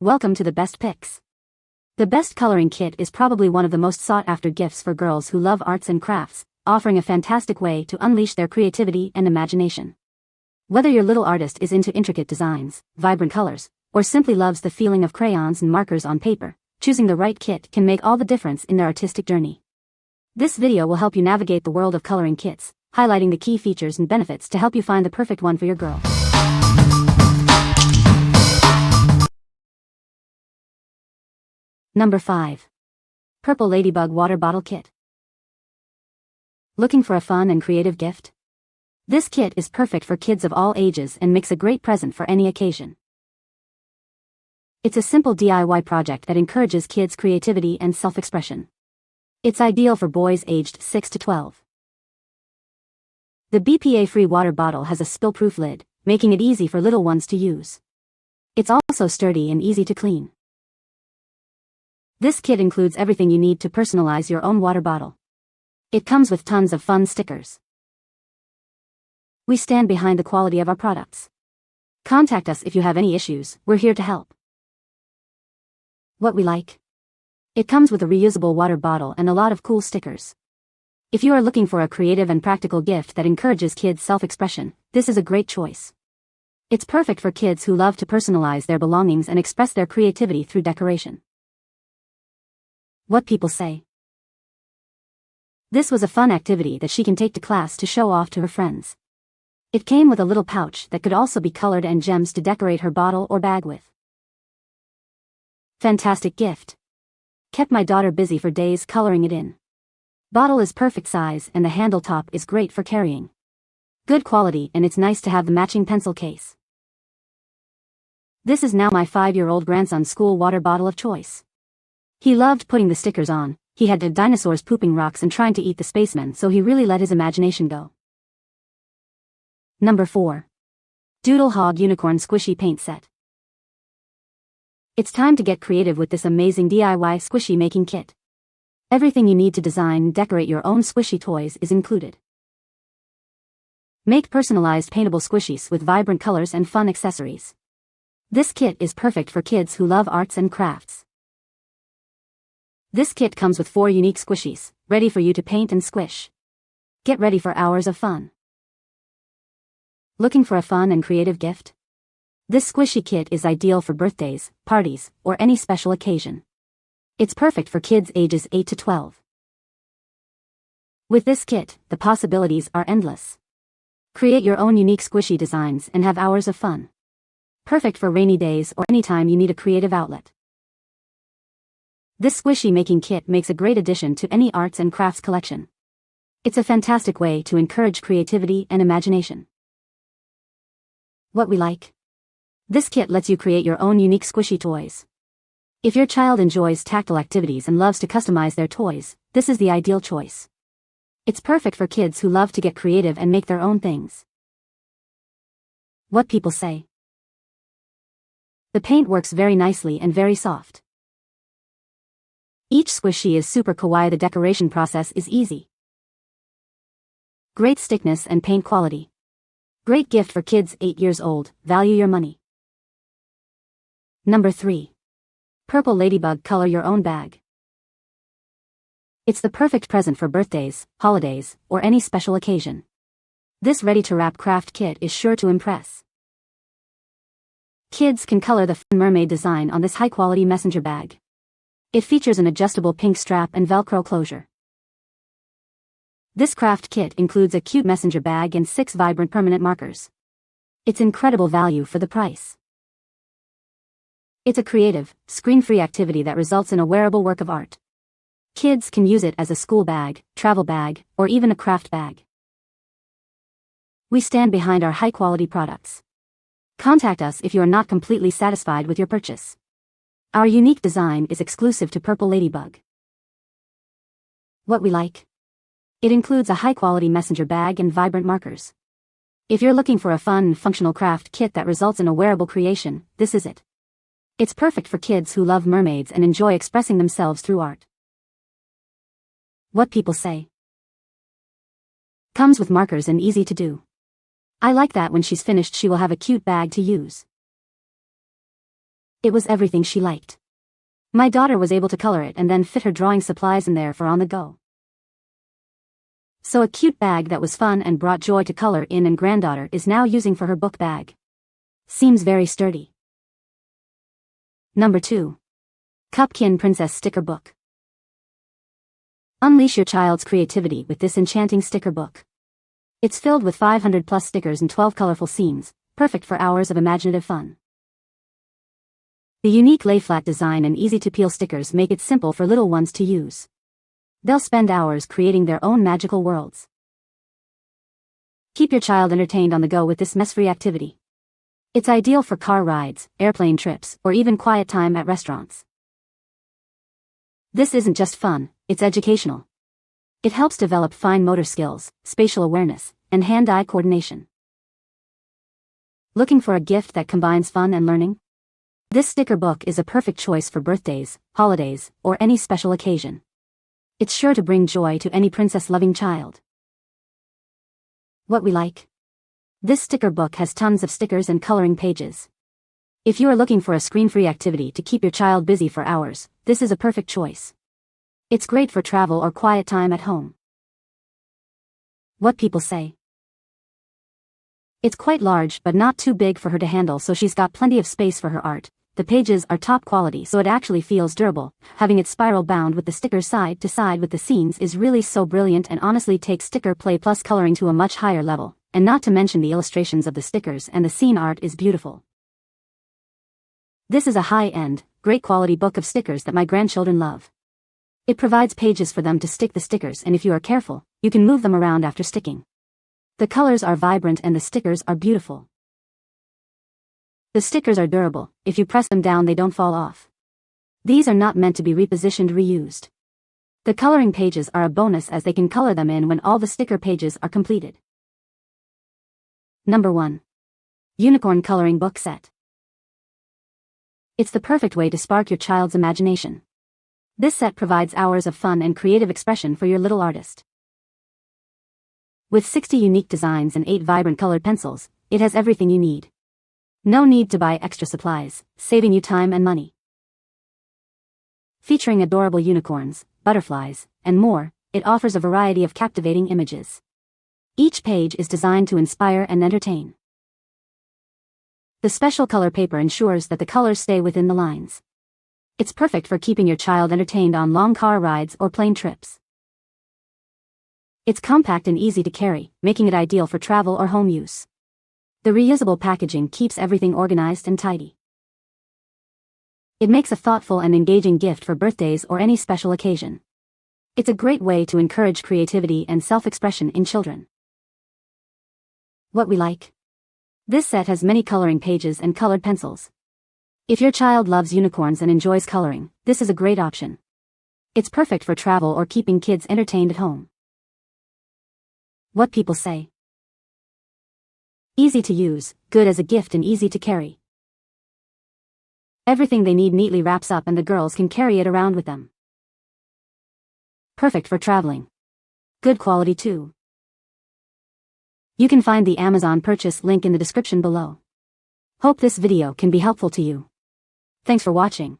Welcome to the best picks. The best coloring kit is probably one of the most sought-after gifts for girls who love arts and crafts, offering a fantastic way to unleash their creativity and imagination. Whether your little artist is into intricate designs, vibrant colors, or simply loves the feeling of crayons and markers on paper, choosing the right kit can make all the difference in their artistic journey. This video will help you navigate the world of coloring kits, highlighting the key features and benefits to help you find the perfect one for your girl. Number 5. Purple Ladybug Water Bottle Kit. Looking for a fun and creative gift? This kit is perfect for kids of all ages and makes a great present for any occasion. It's a simple DIY project that encourages kids' creativity and self-expression. It's ideal for boys aged 6 to 12. The BPA-free water bottle has a spill-proof lid, making it easy for little ones to use. It's also sturdy and easy to clean. This kit includes everything you need to personalize your own water bottle. It comes with tons of fun stickers. We stand behind the quality of our products. Contact us if you have any issues, we're here to help. What we like? It comes with a reusable water bottle and a lot of cool stickers. If you are looking for a creative and practical gift that encourages kids' self-expression, this is a great choice. It's perfect for kids who love to personalize their belongings and express their creativity through decoration. What people say. This was a fun activity that she can take to class to show off to her friends. It came with a little pouch that could also be colored and gems to decorate her bottle or bag with. Fantastic gift. Kept my daughter busy for days coloring it in. Bottle is perfect size and the handle top is great for carrying. Good quality, and it's nice to have the matching pencil case. This is now my 5-year-old grandson's school water bottle of choice. He loved putting the stickers on. He had the dinosaurs pooping rocks and trying to eat the spacemen, so he really let his imagination go. Number 4. Doodle Hog Unicorn Squishy Paint Set. It's time to get creative with this amazing DIY squishy making kit. Everything you need to design and decorate your own squishy toys is included. Make personalized paintable squishies with vibrant colors and fun accessories. This kit is perfect for kids who love arts and crafts. This kit comes with 4 unique squishies, ready for you to paint and squish. Get ready for hours of fun. Looking for a fun and creative gift? This squishy kit is ideal for birthdays, parties, or any special occasion. It's perfect for kids ages 8 to 12. With this kit, the possibilities are endless. Create your own unique squishy designs and have hours of fun. Perfect for rainy days or anytime you need a creative outlet. This squishy making kit makes a great addition to any arts and crafts collection. It's a fantastic way to encourage creativity and imagination. What we like? This kit lets you create your own unique squishy toys. If your child enjoys tactile activities and loves to customize their toys, this is the ideal choice. It's perfect for kids who love to get creative and make their own things. What people say. The paint works very nicely and very soft. Each squishy is super kawaii. The decoration process is easy. Great stickness and paint quality. Great gift for kids 8 years old. Value your money. Number 3. Purple Ladybug Color Your Own Bag. It's the perfect present for birthdays, holidays, or any special occasion. This ready-to-wrap craft kit is sure to impress. Kids can color the fun mermaid design on this high-quality messenger bag. It features an adjustable pink strap and Velcro closure. This craft kit includes a cute messenger bag and 6 vibrant permanent markers. It's incredible value for the price. It's a creative, screen-free activity that results in a wearable work of art. Kids can use it as a school bag, travel bag, or even a craft bag. We stand behind our high-quality products. Contact us if you are not completely satisfied with your purchase. Our unique design is exclusive to Purple Ladybug. What we like? It includes a high-quality messenger bag and vibrant markers. If you're looking for a fun and functional craft kit that results in a wearable creation, this is it. It's perfect for kids who love mermaids and enjoy expressing themselves through art. What people say. Comes with markers and easy to do. I like that when she's finished she will have a cute bag to use. It was everything she liked. My daughter was able to color it and then fit her drawing supplies in there for on the go. So a cute bag that was fun and brought joy to color in and granddaughter is now using for her book bag. Seems very sturdy. Number 2. Cupkin Princess Sticker Book. Unleash your child's creativity with this enchanting sticker book. It's filled with 500 plus stickers and 12 colorful scenes, perfect for hours of imaginative fun. The unique lay-flat design and easy-to-peel stickers make it simple for little ones to use. They'll spend hours creating their own magical worlds. Keep your child entertained on the go with this mess-free activity. It's ideal for car rides, airplane trips, or even quiet time at restaurants. This isn't just fun, it's educational. It helps develop fine motor skills, spatial awareness, and hand-eye coordination. Looking for a gift that combines fun and learning? This sticker book is a perfect choice for birthdays, holidays, or any special occasion. It's sure to bring joy to any princess-loving child. What we like? This sticker book has tons of stickers and coloring pages. If you are looking for a screen-free activity to keep your child busy for hours, this is a perfect choice. It's great for travel or quiet time at home. What people say? It's quite large but not too big for her to handle, so she's got plenty of space for her art. The pages are top quality, so it actually feels durable. Having it spiral bound with the stickers side to side with the scenes is really so brilliant and honestly takes sticker play plus coloring to a much higher level, and not to mention the illustrations of the stickers and the scene art is beautiful. This is a high-end, great quality book of stickers that my grandchildren love. It provides pages for them to stick the stickers, and if you are careful, you can move them around after sticking. The colors are vibrant and the stickers are beautiful. The stickers are durable. If you press them down they don't fall off. These are not meant to be repositioned or reused. The coloring pages are a bonus as they can color them in when all the sticker pages are completed. Number 1. Unicorn Coloring Book Set. It's the perfect way to spark your child's imagination. This set provides hours of fun and creative expression for your little artist. With 60 unique designs and 8 vibrant colored pencils, it has everything you need. No need to buy extra supplies, saving you time and money. Featuring adorable unicorns, butterflies, and more, it offers a variety of captivating images. Each page is designed to inspire and entertain. The special color paper ensures that the colors stay within the lines. It's perfect for keeping your child entertained on long car rides or plane trips. It's compact and easy to carry, making it ideal for travel or home use. The reusable packaging keeps everything organized and tidy. It makes a thoughtful and engaging gift for birthdays or any special occasion. It's a great way to encourage creativity and self-expression in children. What we like? This set has many coloring pages and colored pencils. If your child loves unicorns and enjoys coloring, this is a great option. It's perfect for travel or keeping kids entertained at home. What people say? Easy to use, good as a gift and easy to carry. Everything they need neatly wraps up and the girls can carry it around with them. Perfect for traveling. Good quality too. You can find the Amazon purchase link in the description below. Hope this video can be helpful to you. Thanks for watching.